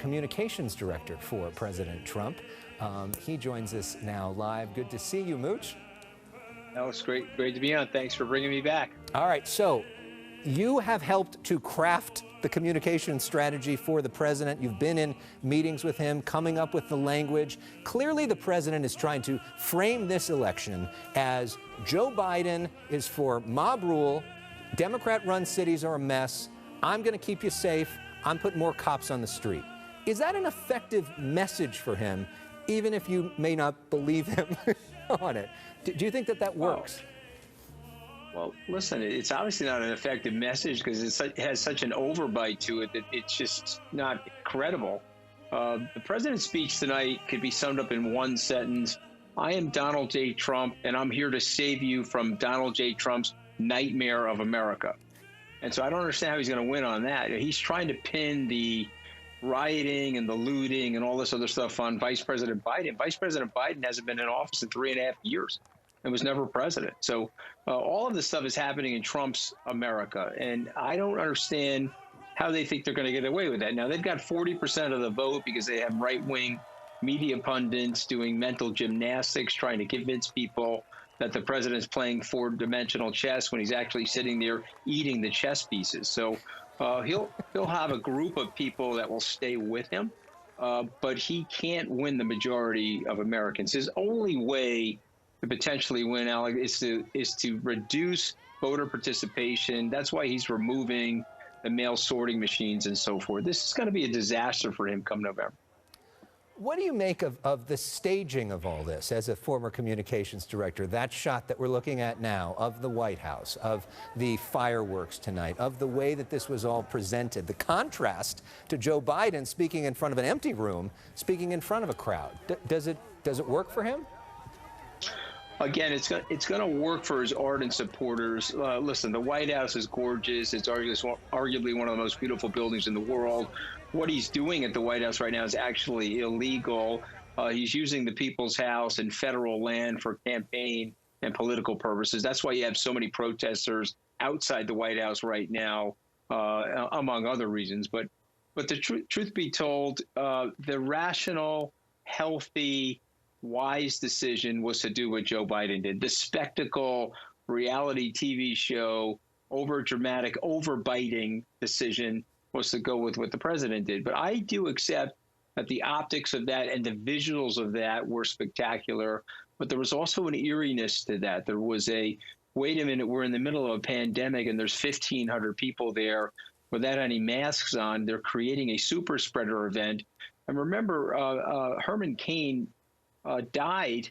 communications director for President Trump. He joins us now live. Good to see you, Mooch. Alex, great to be on. Thanks for bringing me back. All right, so you have helped to craft the communication strategy for the president. You've been in meetings with him, coming up with the language. Clearly, the president is trying to frame this election as Joe Biden is for mob rule, Democrat-run cities are a mess, I'm going to keep you safe, I'm putting more cops on the street. Is that an effective message for him, even if you may not believe him on it? Do you think that works? Well, listen, it's obviously not an effective message because it has such an overbite to it that it's just not credible. The president's speech tonight could be summed up in one sentence. I am Donald J. Trump, and I'm here to save you from Donald J. Trump's nightmare of America. And so I don't understand how he's going to win on that. He's trying to pin the rioting and the looting and all this other stuff on Vice President Biden. Vice President Biden hasn't been in office in 3.5 years and was never president. So all of this stuff is happening in Trump's America. And I don't understand how they think they're going to get away with that. Now, they've got 40% of the vote because they have right-wing media pundits doing mental gymnastics, trying to convince people that the president's playing four-dimensional chess when he's actually sitting there eating the chess pieces. So he'll have a group of people that will stay with him, but he can't win the majority of Americans. His only way to potentially win, Alex, is to reduce voter participation. That's why he's removing the mail sorting machines and so forth. This is going to be a disaster for him come November. What do you make of the staging of all this as a former communications director? That shot that we're looking at now of the White House, of the fireworks tonight, of the way that this was all presented, the contrast to Joe Biden speaking in front of an empty room, speaking in front of a crowd. Does it work for him? Again, it's going to work for his ardent supporters. Listen, the White House is gorgeous. It's arguably one of the most beautiful buildings in the world. What he's doing at the White House right now is actually illegal. He's using the People's House and federal land for campaign and political purposes. That's why you have so many protesters outside the White House right now, among other reasons. But the truth be told, the rational, healthy, wise decision was to do what Joe Biden did. The spectacle, reality TV show, over-dramatic, over-biting decision was to go with what the president did. But I do accept that the optics of that and the visuals of that were spectacular, but there was also an eeriness to that. There was a, wait a minute, we're in the middle of a pandemic and there's 1,500 people there without any masks on. They're creating a super spreader event. And remember, Herman Cain died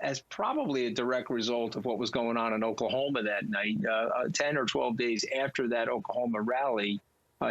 as probably a direct result of what was going on in Oklahoma that night. 10 or 12 days after that Oklahoma rally,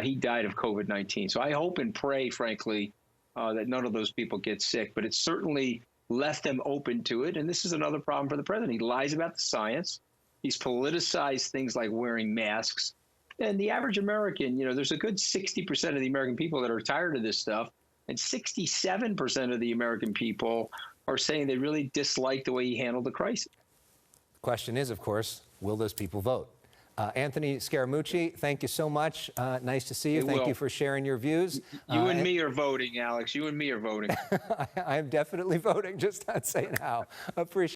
he died of COVID-19. So I hope and pray, frankly, that none of those people get sick. But it certainly left them open to it. And this is another problem for the president. He lies about the science. He's politicized things like wearing masks. And the average American, there's a good 60% of the American people that are tired of this stuff. And 67% of the American people are saying they really dislike the way he handled the crisis. The question is, of course, will those people vote? Anthony Scaramucci, thank you so much. Nice to see you. Thank you for sharing your views. You and me are voting, Alex. You and me are voting. I am definitely voting, just not saying how. Appreciate